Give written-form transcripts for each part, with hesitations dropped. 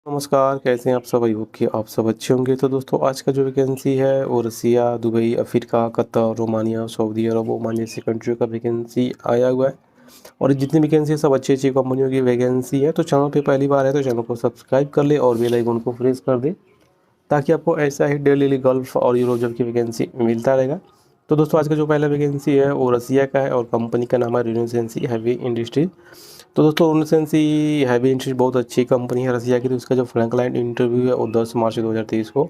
नमस्कार, कैसे हैं आप सब? आई होप कि आप सब अच्छे होंगे। तो दोस्तों आज का जो वैकेंसी है वो Russia, Dubai, Africa, Qatar, Romania, Saudi Arabia, Oman जैसी कंट्रियों का वैकेंसी आया हुआ है। और जितनी वैकेंसी है सब अच्छी-अच्छी कंपनियों की वैकेंसी है। तो चैनल पे पहली बार है तो चैनल को सब्सक्राइब कर ले और बेल आइकन को प्रेस कर दे, ताकि आपको ऐसा ही डेली गल्फ और यूरो जॉब की वैकेंसी मिलता रहेगा। तो दोस्तों आज का जो पहला वैकेंसी है वो रसिया का है और कंपनी का नाम है रेनेसेंसी हैवी इंडस्ट्री। तो दोस्तों रेनेसेंसी हैवी इंडस्ट्री बहुत अच्छी कंपनी है रसिया की। तो इसका जो फ्रैंक लाइन इंटरव्यू है वो 10 मार्च 2023 को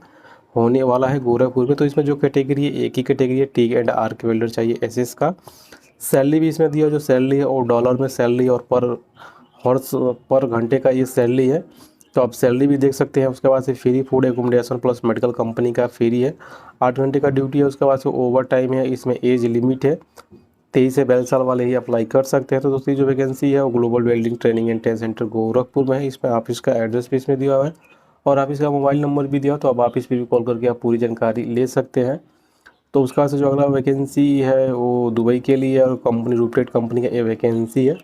होने वाला है गोरखपुर में। तो इसमें जो कैटेगरी है एक ही कैटेगरी है, टी एंड आर्क वेल्डर चाहिए एसएस का। सैलरी भी इसमें दिया, जो सैलरी है वो डॉलर में सैलरी और हॉर्स पर घंटे का ये सैलरी है। तो आप सैलरी भी देख सकते हैं। उसके बाद से free food accommodation plus medical company का फ्री है। 8 घंटे का ड्यूटी है। उसके बाद से ओवर टाइम है। इसमें एज लिमिट है, 23 से 42 साल वाले ही अप्लाई कर सकते हैं। तो दोस्तों जो वैकेंसी है वो global welding training and test centre Gorakhpur में है। इसमें आप इसका एड्रेस भी इसमें दिया हुआ है और आप इसका मोबाइल नंबर भी दिया, तो अब आप इस पर भी कॉल करके आप पूरी जानकारी ले सकते हैं। तो उसका से जो अगला वैकेंसी है वो दुबई के लिए और कंपनी रूपरेट कंपनी का ये वैकेंसी है।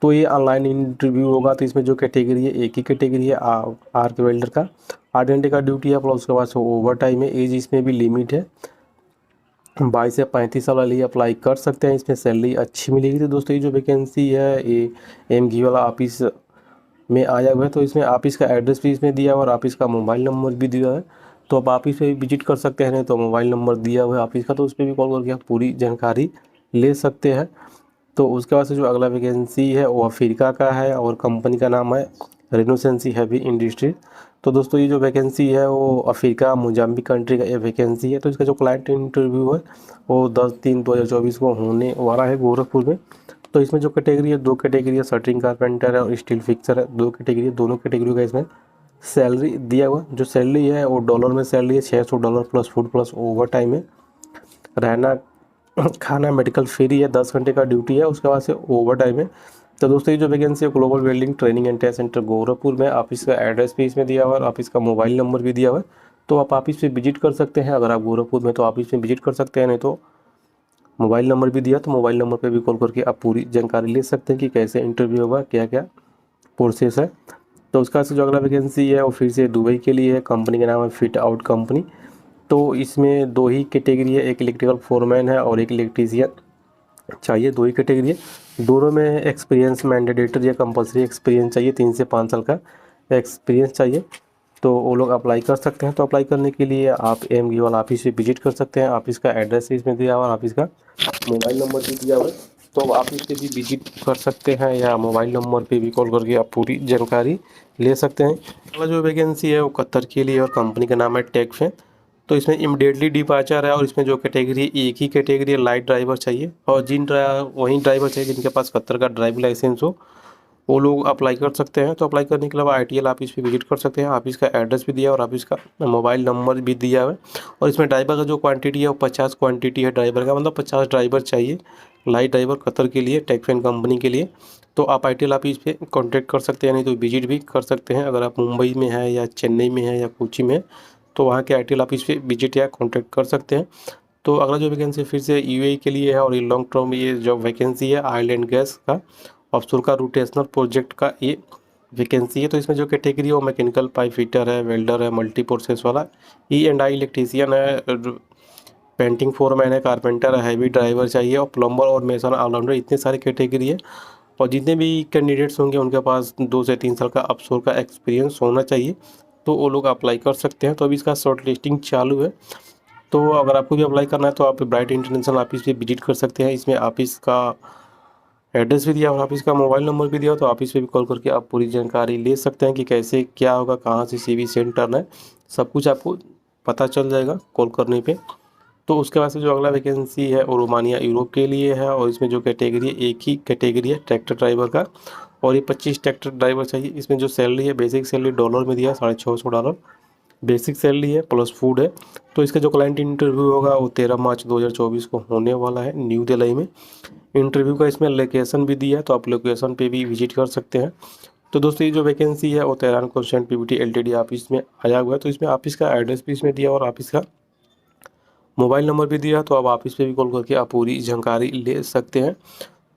तो ये ऑनलाइन इंटरव्यू होगा। तो इसमें जो कैटेगरी है एक ही कैटेगरी है, आर्क वेल्डर का। 8 घंटे का ड्यूटी है प्लस उसके बाद से ओवर टाइम है। एज इसमें भी लिमिट है, 22 से 35 साल वाले अप्लाई कर सकते हैं। इसमें सैलरी अच्छी मिलेगी। तो दोस्तों ये जो वैकेंसी है ये एमगी वाला ऑफिस में आया हुआ है। तो इसमें ऑफिस का एड्रेस भी इसमें दिया हुआ है और ऑफिस का मोबाइल नंबर भी दिया है। तो आप ऑफिस पे भी विजिट कर सकते हैं, नहीं तो मोबाइल नंबर दिया हुआ है ऑफिस का, तो उस पर भी कॉल करके आप पूरी जानकारी ले सकते हैं। तो उसके बाद से जो अगला वैकेंसी है वो अफ्रीका का है और कंपनी का नाम है रेनोसेंसी हैवी इंडस्ट्री। तो दोस्तों ये जो वैकेंसी है वो अफ्रीका मोजाम्बिक कंट्री का ये वैकेंसी है। तो इसका जो क्लाइंट इंटरव्यू है वो 10/3/2024 को होने वाला है गोरखपुर में। तो इसमें जो कैटेगरी है दो कैटेगरी है, शटरिंग कारपेंटर है और स्टील फिक्सर है। दो कैटेगरी है, दोनों कैटेगरी का इसमें सैलरी दिया हुआ। जो सैलरी है वो डॉलर में सैलरी है, $600 plus food plus over time है। रहना खाना मेडिकल फ्री है। 10 घंटे का ड्यूटी है। उसके बाद से ओवर टाइम है। तो दोस्तों ये जो वैकेंसी है global welding training and test centre Gorakhpur में, आप इसका एड्रेस भी इसमें दिया हुआ है, आप इसका मोबाइल नंबर भी दिया हुआ है। तो आप ऑफिस पे विजिट कर सकते हैं। अगर आप गोरखपुर में तो ऑफिस में विजिट कर सकते हैं, नहीं तो मोबाइल नंबर भी दिया, तो मोबाइल नंबर पे भी कॉल करके आप पूरी जानकारी ले सकते हैं कि कैसे इंटरव्यू होगा, क्या क्या प्रोसेस है। तो उसका से जो अगला वैकेंसी है वो फिर से दुबई के लिए है। कंपनी का नाम है फिट आउट कंपनी। तो इसमें दो ही कैटेगरी है, एक इलेक्ट्रिकल फोरमैन है और एक इलेक्ट्रीशियन चाहिए। दो ही कैटेगरी है। दोनों में एक्सपीरियंस मैंडेटरी या कंपलसरी एक्सपीरियंस चाहिए, 3 से 5 साल का एक्सपीरियंस चाहिए। तो वो लोग अप्लाई कर सकते हैं। तो अप्लाई करने के लिए आप एम वाला ऑफिस से विजिट कर सकते हैं। ऑफिस का एड्रेस इसमें दिया हुआ है, ऑफिस का मोबाइल नंबर भी दिया हुआ है। तो आप इस पे भी विजिट कर सकते हैं या मोबाइल नंबर पे भी कॉल करके आप पूरी जानकारी ले सकते हैं। अगला जो वैकेंसी है वो कतर के लिए और कंपनी का नाम है टेकफे। तो इसमें इमीडिएटली डिपार्चर है और इसमें जो कैटेगरी एक ही कैटेगरी है, लाइट ड्राइवर चाहिए और वही ड्राइवर चाहिए जिनके पास कतर का ड्राइविंग लाइसेंस हो, वो लोग अप्लाई कर सकते हैं। तो अप्लाई करने के लिए आईटीएल ऑफिस पे विजिट कर सकते हैं। ऑफिस का एड्रेस भी दिया और ऑफिस का मोबाइल नंबर भी दिया है। और इसमें ड्राइवर का जो क्वांटिटी है वो 50 क्वांटिटी है ड्राइवर का, मतलब 50 ड्राइवर चाहिए लाइट ड्राइवर कतर के लिए, टेकफेन कंपनी के लिए। तो आप आईटीएल ऑफिस पे कॉन्टैक्ट कर सकते हैं, नहीं तो विजिट भी कर सकते हैं। अगर आप मुंबई में है या चेन्नई में है या कोची में, तो वहाँ के आईटीएल ऑफिस पे विजिट या कॉन्टैक्ट कर सकते हैं। तो अगला जो वैकेंसी फिर से यूएई के लिए है और ये लॉन्ग टर्म ये जो वैकेंसी है ऑयल एंड गैस का ऑफशोर का रोटेशनल प्रोजेक्ट का ये वैकेंसी है। तो इसमें जो कैटेगरी है वो मैकेनिकल पाइप फिटर है, वेल्डर है, मल्टी प्रोसेस वाला, ई&आई इलेक्ट्रीशियन है, पेंटिंग फोरमैन है, कारपेंटर है, हैवी ड्राइवर चाहिए और प्लम्बर और मेसन ऑलराउंडर, इतने सारे कैटेगरी है। और जितने भी कैंडिडेट्स होंगे उनके पास 2 से 3 साल का ऑफशोर का एक्सपीरियंस होना चाहिए, तो वो लोग अप्लाई कर सकते हैं। तो अभी इसका शॉर्ट लिस्टिंग चालू है। तो अगर आपको भी अप्लाई करना है तो आप ब्राइट इंटरनेशनल ऑफिस पे विजिट कर सकते हैं। इसमें ऑफिस का एड्रेस भी दिया और ऑफिस का मोबाइल नंबर भी दिया, तो ऑफिस पे भी कॉल करके आप पूरी जानकारी ले सकते हैं कि कैसे क्या होगा, कहाँ से सीवी सेंड करना है, सब कुछ आपको पता चल जाएगा कॉल करने पे। तो उसके बाद से जो अगला वैकेंसी है वो रोमानिया यूरोप के लिए है और इसमें जो कैटेगरी है एक ही कैटेगरी है ट्रैक्टर ड्राइवर का और ये 25 ट्रैक्टर ड्राइवर चाहिए। इसमें जो सैलरी है बेसिक सैलरी डॉलर में दिया $650 बेसिक सैलरी है प्लस फूड है। तो इसका जो क्लाइंट इंटरव्यू होगा वो 13 मार्च 2024 को होने वाला है न्यू दिल्ली में। इंटरव्यू का इसमें लोकेशन भी दिया है, तो आप लोकेशन पे भी विजिट कर सकते हैं। तो दोस्तों ये जो वैकेंसी है वो Tehran constant Pvt LTD office में आया हुआ है। तो इसमें ऑफिस का एड्रेस भी इसमें दिया और ऑफिस का मोबाइल नंबर भी दिया, तो आप ऑफिस पे भी कॉल करके आप पूरी जानकारी ले सकते हैं।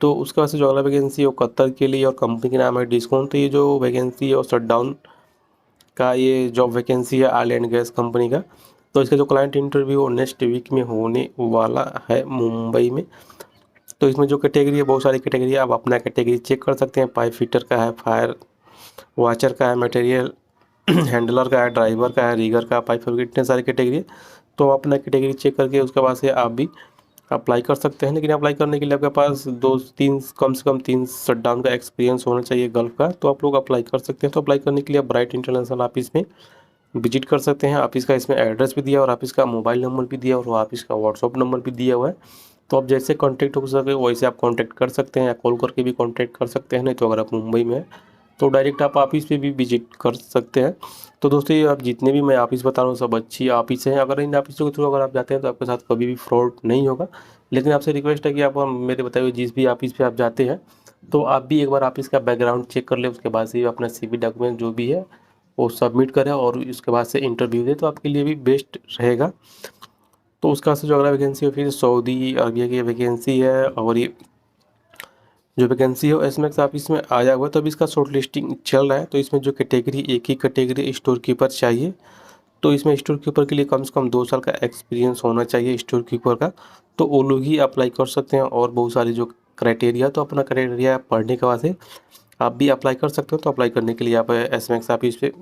तो उसके बाद से जो अगला वैकेंसी है वो कतर के लिए और कंपनी के नाम है डिस्काउंट। तो ये जो वैकेंसी है वो शट डाउन का ये जॉब वैकेंसी है ऑयल एंड गैस कंपनी का। तो इसका जो क्लाइंट इंटरव्यू नेक्स्ट वीक में होने वाला है मुंबई में। तो इसमें जो कैटेगरी है, बहुत सारी कैटेगरी है, आप अपना कैटेगरी चेक कर सकते हैं। पाइप फिटर का है, फायर वॉचर का है, मटेरियल हैंडलर का है, ड्राइवर का है, रीगर का, पाइप फिटर, इतने सारी कैटेगरी है। तो अपना कैटेगरी चेक करके उसके बाद से आप भी अप्लाई कर सकते हैं। लेकिन अप्लाई करने के लिए आपके पास 2-3 कम से कम 3 शटडाउन का एक्सपीरियंस होना चाहिए गल्फ का, तो आप लोग अप्लाई कर सकते हैं। तो अप्लाई करने के लिए आप ब्राइट इंटरनेशनल ऑफिस में विजिट कर सकते हैं। ऑफिस का इसमें एड्रेस भी दिया और ऑफिस का मोबाइल नंबर भी दिया और ऑफिस का व्हाट्सअप नंबर भी दिया हुआ है। तो आप जैसे कांटेक्ट हो सके वैसे आप कांटेक्ट कर सकते हैं या कॉल करके भी कांटेक्ट कर सकते हैं। नहीं तो अगर आप मुंबई में हैं तो डायरेक्ट आप ऑफिस पे भी विजिट कर सकते हैं। तो दोस्तों ये आप जितने भी मैं ऑफिस बता रहा हूँ सब अच्छी ऑफिस हैं। अगर इन ऑफिसों के थ्रू अगर आप जाते हैं तो आपके साथ कभी भी फ्रॉड नहीं होगा। लेकिन आपसे रिक्वेस्ट है कि आप मेरे बताए हुए जिस भी ऑफिस पे आप जाते हैं तो आप भी एक बार ऑफिस का बैकग्राउंड चेक कर ले, उसके बाद से अपना CV डॉक्यूमेंट जो भी है वो सबमिट करें और उसके बाद से इंटरव्यू दे, तो आपके लिए भी बेस्ट रहेगा। तो उसका से जो अगला वैकेंसी है फिर सऊदी अरबिया की वैकेंसी है और ये जो वैकेंसी है वो SMAX ऑफिस में आया हुआ है। तो अभी इसका शॉर्ट लिस्टिंग चल रहा है। तो इसमें जो कैटेगरी एक ही कैटेगरी स्टोर कीपर चाहिए। तो इसमें स्टोर कीपर के लिए कम से कम 2 साल का एक्सपीरियंस होना चाहिए स्टोर कीपर का। तो वो लोग ही अप्लाई कर सकते हैं और बहुत सारी जो क्राइटेरिया, तो अपना क्राइटेरिया पढ़ने के बाद से आप भी अप्लाई कर सकते हो। तो अप्लाई करने के लिए आप SMAX ऑफिस पे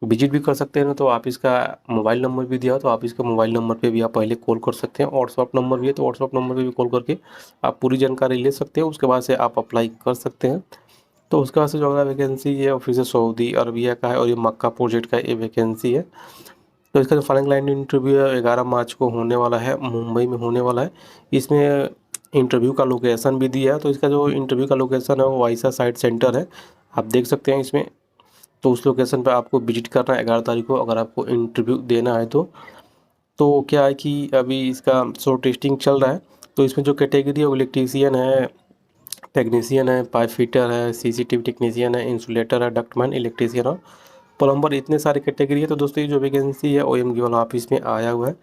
विजिट भी कर सकते हैं। तो आप इसका मोबाइल नंबर भी दिया हो तो आप इसका मोबाइल नंबर पे भी आप पहले कॉल कर सकते हैं। व्हाट्सअप नंबर भी है तो व्हाट्सअप नंबर पे भी कॉल करके आप पूरी जानकारी ले सकते हैं। उसके बाद से आप अप्लाई कर सकते हैं। तो उसके बाद से जो अगला वैकेंसी है फिर से सऊदी अरबिया का है और ये मक्का प्रोजेक्ट का ये वैकेंसी है। तो इसका जो फाइनल क्लाइंट इंटरव्यू है 11 मार्च को होने वाला है, मुंबई में होने वाला है। इसमें इंटरव्यू का लोकेशन भी दिया है। तो इसका जो इंटरव्यू का लोकेशन है वो वाइसा साइट सेंटर है, आप देख सकते हैं इसमें। तो उस लोकेशन पर आपको विजिट करना है 11 तारीख को अगर आपको इंटरव्यू देना है तो क्या है कि अभी इसका शॉर्ट टेस्टिंग चल रहा है। तो इसमें जो कैटेगरी है वो इलेक्ट्रीशियन है, टेक्नीशियन है, पाइप फिटर है, CCTV टेक्नीशियन है, इंसुलेटर है, डक्टमैन, इलेक्ट्रीशियन और प्लम्बर, इतने सारे कैटेगरी है। तो दोस्तों ये जो वैकेंसी है OMG वाला ऑफिस में आया हुआ है।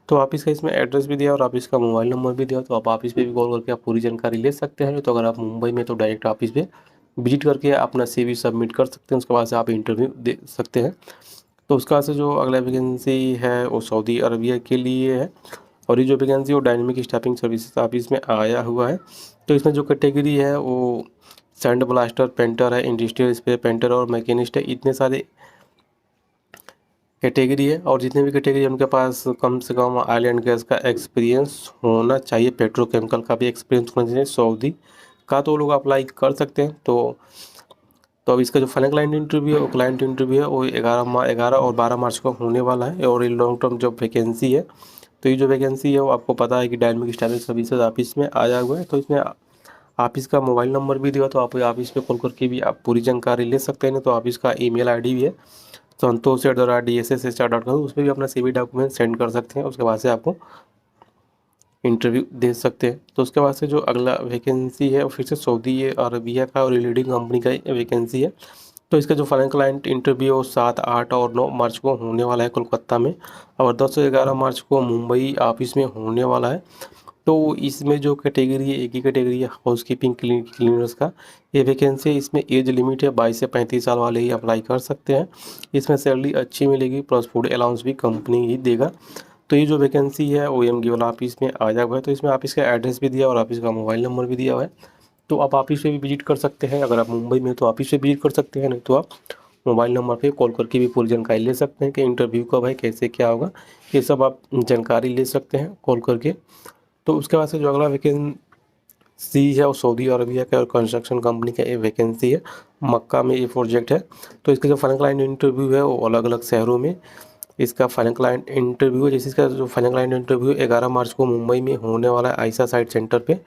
तो ऑफिस का इसमें एड्रेस भी दिया और ऑफिस का मोबाइल नंबर भी दिया। तो आप ऑफिस पे भी कॉल करके आप पूरी जानकारी ले सकते हैं। तो अगर आप मुंबई में तो डायरेक्ट ऑफिस पे विजिट करके अपना CV सबमिट कर सकते हैं। उसके बाद से आप इंटरव्यू दे सकते हैं। तो उसका से जो अगला वैकेंसी है वो सऊदी अरबिया के लिए है और ये जो वैकेंसी वो डायनेमिक स्टाफिंग सर्विसेज ऑफिस में आया हुआ है। तो इसमें जो कैटेगरी है वो सैंड ब्लास्टर, पेंटर है, इंडस्ट्रियल स्प्रे पेंटर और मैकेनिस्ट है, इतने सारे कैटेगरी है। और जितने भी कैटेगरी है उनके पास कम से कम ऑयल एंड गैस का एक्सपीरियंस होना चाहिए, पेट्रोकेमिकल का भी एक्सपीरियंस होना चाहिए सऊदी का, तो लोग अप्लाई कर सकते हैं। तो अब इसका जो फाइनल क्लाइंट इंटरव्यू है वो क्लाइंट इंटरव्यू है वो 11 और 12 मार्च को होने वाला है। और ये लॉन्ग टर्म जो वैकेंसी है, तो ये जो वैकेंसी है वो आपको पता है कि डायनेमिक स्टाफिंग सर्विसेज ऑफिस में आया हुआ है। तो इसमें ऑफिस का मोबाइल नंबर भी दिया, तो आप ऑफिस पे कॉल करके भी आप पूरी जानकारी ले सकते हैं। तो ऑफिस का ईमेल ID भी है santosh@dsshr.com, उसमें भी अपना CV डॉक्यूमेंट सेंड कर सकते हैं। उसके बाद से आपको इंटरव्यू दे सकते हैं। तो उसके बाद से जो अगला वैकेंसी है वो फिर से सऊदी अरबिया का और लीडिंग कंपनी का वैकेंसी है। तो इसका जो फाइनल क्लाइंट इंटरव्यू 7, 8 और 9 मार्च को होने वाला है कोलकाता में और 10 से 11 मार्च को मुंबई ऑफिस में होने वाला है। तो इसमें जो कैटेगरी है एक ही कैटेगरी है हाउसकीपिंग क्लीनर्स का ये वैकेंसी है। इसमें एज लिमिट है 22 से 35 साल वाले ही अप्लाई कर सकते हैं। इसमें सैलरी अच्छी मिलेगी प्लस फूड अलाउंस भी कंपनी ही देगा। तो ये जो वैकेंसी है OMG वाला ऑफिस में आया हुआ है। तो इसमें ऑफिस का एड्रेस भी दिया और ऑफिस का मोबाइल नंबर भी दिया हुआ है। तो आप ऑफिस पे भी विजिट कर सकते हैं। अगर आप मुंबई में तो ऑफिस पे विजिट कर सकते हैं, नहीं तो आप मोबाइल नंबर पे कॉल करके भी पूरी जानकारी ले सकते हैं कि इंटरव्यू कब है, कैसे क्या होगा, ये सब आप जानकारी ले सकते हैं कॉल करके। तो उसके बाद से जो अगला वैकेंसी है वो सऊदी अरबिया का और कंस्ट्रक्शन कंपनी का ये वैकेंसी है, मक्का में ये प्रोजेक्ट है। तो इसका जो फाइनल क्लाइंट इंटरव्यू है वो अलग अलग शहरों में इसका फाइनल क्लाइंट इंटरव्यू है। जैसे इसका जो फाइनल क्लाइंट इंटरव्यू 11 मार्च को मुंबई में होने वाला है आयशा साइट सेंटर पे।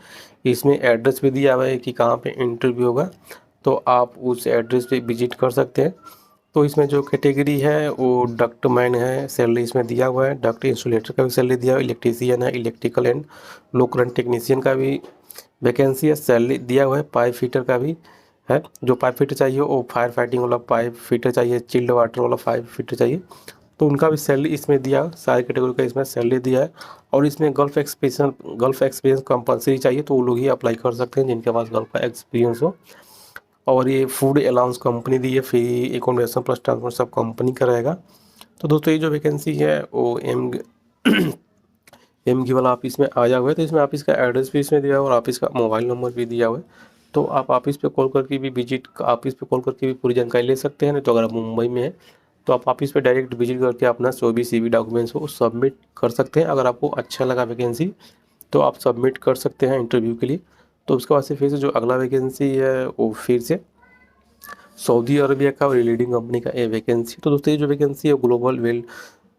इसमें एड्रेस भी दिया हुआ है कि कहाँ पे इंटरव्यू होगा, तो आप उस एड्रेस पे विजिट कर सकते हैं। तो इसमें जो कैटेगरी है वो डक्ट मैन है, सैलरी इसमें दिया हुआ है, डक्ट इंसुलेटर का भी सैलरी दिया हुआ है, इलेक्ट्रीशियन है, electrical and low current technician का भी वैकेंसी है, सैलरी दिया हुआ है, पाइप फिटर का भी है। जो पाइप फिटर चाहिए वो फायर फाइटिंग वाला पाइप फिटर चाहिए, चिल्ड वाटर वाला पाइप फिटर चाहिए, तो उनका भी सैलरी इसमें दिया, सारे कैटेगरी का इसमें सैलरी दिया है। और इसमें गल्फ़ एक्सपीरियंस कंपलसरी चाहिए, तो वो लोग ही अप्लाई कर सकते हैं जिनके पास गल्फ़ का एक्सपीरियंस हो। और ये फूड अलाउंस कंपनी दी है, फ्री एकोमोडेशन प्लस ट्रांसपोर्ट सब कंपनी का रहेगा। तो दोस्तों ये जो वैकेंसी है वो एमगी वाला ऑफिस में आया हुआ है। तो इसमें ऑफिस का एड्रेस भी इसमें दिया हुआ है और ऑफिस का मोबाइल नंबर भी दिया हुआ है। तो आप ऑफिस पे कॉल करके भी ऑफिस पे कॉल करके भी पूरी जानकारी ले सकते हैं। नहीं तो अगर आप मुंबई में हैं तो आप ऑफिस पे डायरेक्ट विजिट करके अपना जो भी CV डॉक्यूमेंट्स हो सबमिट कर सकते हैं। अगर आपको अच्छा लगा वैकेंसी तो आप सबमिट कर सकते हैं इंटरव्यू के लिए। तो उसके बाद से फिर से जो अगला वैकेंसी है वो फिर से सऊदी अरबिया का लीडिंग कंपनी का ये वैकेंसी। तो दोस्तों ये जो वैकेंसी है ग्लोबल वेल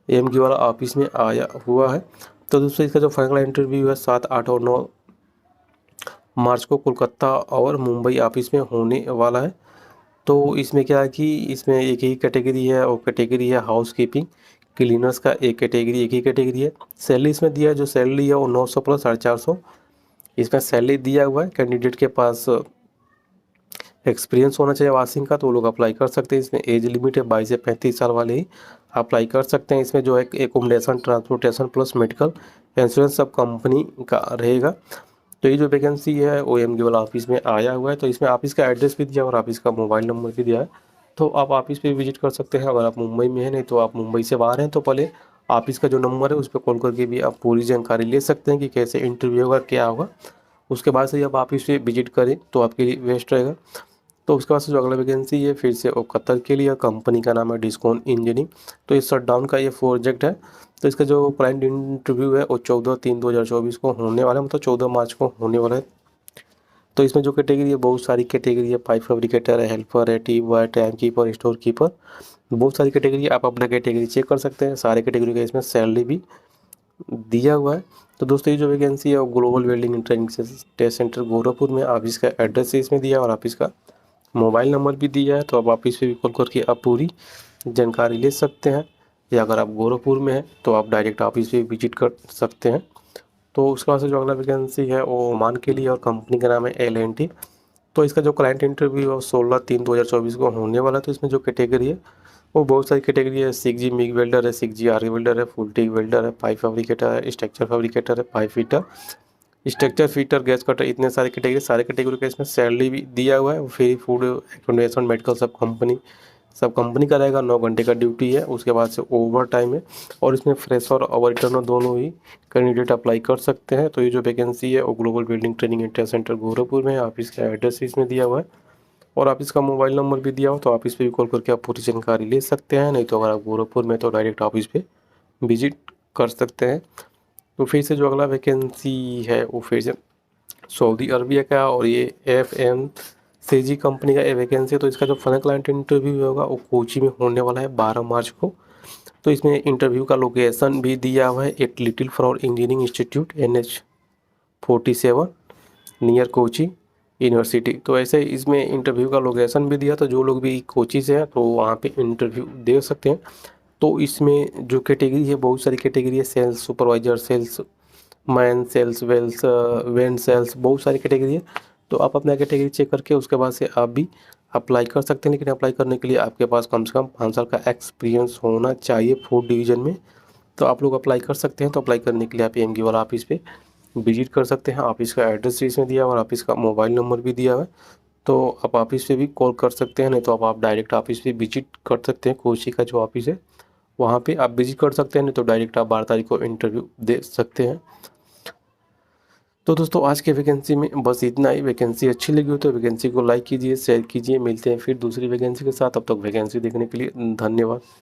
एमगी वाला ऑफिस में आया हुआ है। तो दोस्तों इसका जो फाइनल इंटरव्यू है 7, 8 और 9 मार्च को कोलकाता और मुंबई ऑफिस में होने वाला है। तो इसमें क्या है कि इसमें एक ही कैटेगरी है और कैटेगरी है हाउस कीपिंग क्लीनर्स का, एक ही कैटेगरी है। सैलरी इसमें दिया है, जो सैलरी है वो 900 प्लस 450 इसमें सैलरी दिया हुआ है। कैंडिडेट के पास एक्सपीरियंस होना चाहिए वाशिंग का, तो वो लोग अप्लाई कर सकते हैं। इसमें एज लिमिट है 22 से 35 साल वाले ही अप्लाई कर सकते हैं। इसमें जो है accommodation transportation plus medical insurance सब कंपनी का रहेगा। तो ये जो वैकेंसी है वो एमगी वाला ऑफिस में आया हुआ है। तो इसमें ऑफिस का एड्रेस भी दिया और ऑफिस का मोबाइल नंबर भी दिया है। तो आप ऑफिस पे विजिट कर सकते हैं। अगर आप मुंबई में हैं, नहीं तो आप मुंबई से बाहर हैं तो पहले ऑफिस का जो नंबर है उस पर कॉल करके भी आप पूरी जानकारी ले सकते हैं कि कैसे इंटरव्यू होगा, क्या होगा। उसके बाद से जब आप ऑफिस पे विजिट करें तो आपके लिए बेस्ट रहेगा। तो उसके बाद से जो अगला वैकेंसी है फिर से वो कतर के लिए, कंपनी का नाम है डिस्कॉन इंजीनियरिंग। तो ये शटडाउन का ये प्रोजेक्ट है। तो इसका जो क्लाइंट इंटरव्यू है वो 14/3/2024 को होने वाला है, मतलब 14 मार्च को होने वाला है। तो इसमें जो कैटेगरी है बहुत सारी कैटेगरी है, पाइप फैब्रिकेटर है, हेल्पर है, T boy, time keeper, store keeper, बहुत सारी कैटेगरी। आप अपना कैटेगरी चेक कर सकते हैं। सारे कैटेगरी का इसमें सैलरी भी दिया हुआ है। तो दोस्तों ये जो वैकेंसी है वो global welding training test centre Gorakhpur में, ऑफिस का एड्रेस है इसमें दिया और ऑफिस का मोबाइल नंबर भी दिया है। तो आप ऑफिस पे भी कॉल करके आप पूरी जानकारी ले सकते हैं। या अगर आप गोरखपुर में हैं तो आप डायरेक्ट ऑफिस पे विजिट कर सकते हैं। तो उसके बाद से जो अगला वैकेंसी है वो ओमान के लिए और कंपनी का नाम है L&T। तो इसका जो क्लाइंट इंटरव्यू है 16/3/2024 को होने वाला है। तो इसमें जो कैटेगरी है वो बहुत सारी कैटेगरी है। 6G मिग वेल्डर है, 6G आर्क वेल्डर है, फुल टिक वेल्डर है, पाइप फैब्रिकेटर है, स्ट्रक्चर फैब्रिकेटर है, pipe fitter, structure fitter, gas cutter, इतने सारे कैटेगरी, सारे कैटेगरी का इसमें सैलरी भी दिया हुआ है। फ्री फूड एकोमोडेशन मेडिकल सब कंपनी का रहेगा। 9 घंटे का ड्यूटी है। उसके बाद से ओवर टाइम है और इसमें फ्रेशर और रिटर्नर दोनों ही कैंडिडेट अप्लाई कर सकते हैं। तो ये जो वैकेंसी है वो global building training inter centre Gorakhpur में है। ऑफिस का एड्रेस इसमें दिया हुआ है और ऑफिस का मोबाइल नंबर भी दिया हो। तो ऑफिस पे भी कॉल करके आप पूरी जानकारी ले सकते हैं। नहीं तो अगर आप गोरखपुर में तो डायरेक्ट ऑफिस पे विजिट कर सकते हैं। तो फिर से जो अगला वैकेंसी है वो फिर से सऊदी अरबिया का और ये FMCG कंपनी का ये वैकेंसी है। तो इसका जो फाइनल क्लाइंट इंटरव्यू होगा वो कोची में होने वाला है 12 मार्च को। तो इसमें इंटरव्यू का लोकेशन भी दिया हुआ है, at little flower engineering institute NH47 near Kochi university. तो ऐसे इसमें इंटरव्यू का लोकेशन भी दिया। तो जो लोग भी कोची से हैं तो वहाँ पे इंटरव्यू दे सकते हैं। तो इसमें जो कैटेगरी है बहुत सारी कैटेगरी है, sales supervisor, salesman, sales wells, when sales, बहुत सारी कैटेगरी है। तो आप अपना कैटेगरी चेक करके उसके बाद से आप भी अप्लाई कर सकते हैं। लेकिन अप्लाई करने के लिए आपके पास कम से कम 5 साल का एक्सपीरियंस होना चाहिए फूड डिवीज़न में। तो आप लोग अप्लाई कर सकते हैं। तो अप्लाई करने के लिए आप एमगी वाला ऑफिस पे विजिट कर सकते हैं। ऑफिस का एड्रेस भी इसमें दिया हुआ और ऑफिस का मोबाइल नंबर भी दिया हुआ है। तो आप ऑफिस पे भी कॉल कर सकते हैं। नहीं तो आप डायरेक्ट ऑफिस पे विजिट कर सकते हैं। कोची का जो ऑफिस है वहाँ पे आप विजिट कर सकते हैं। नहीं तो डायरेक्ट आप 12 तारीख को इंटरव्यू दे सकते हैं। तो दोस्तों आज के वैकेंसी में बस इतना ही। वैकेंसी अच्छी लगी हो तो वैकेंसी को लाइक कीजिए, शेयर कीजिए। मिलते हैं फिर दूसरी वैकेंसी के साथ। अब तक वैकेंसी देखने के लिए धन्यवाद।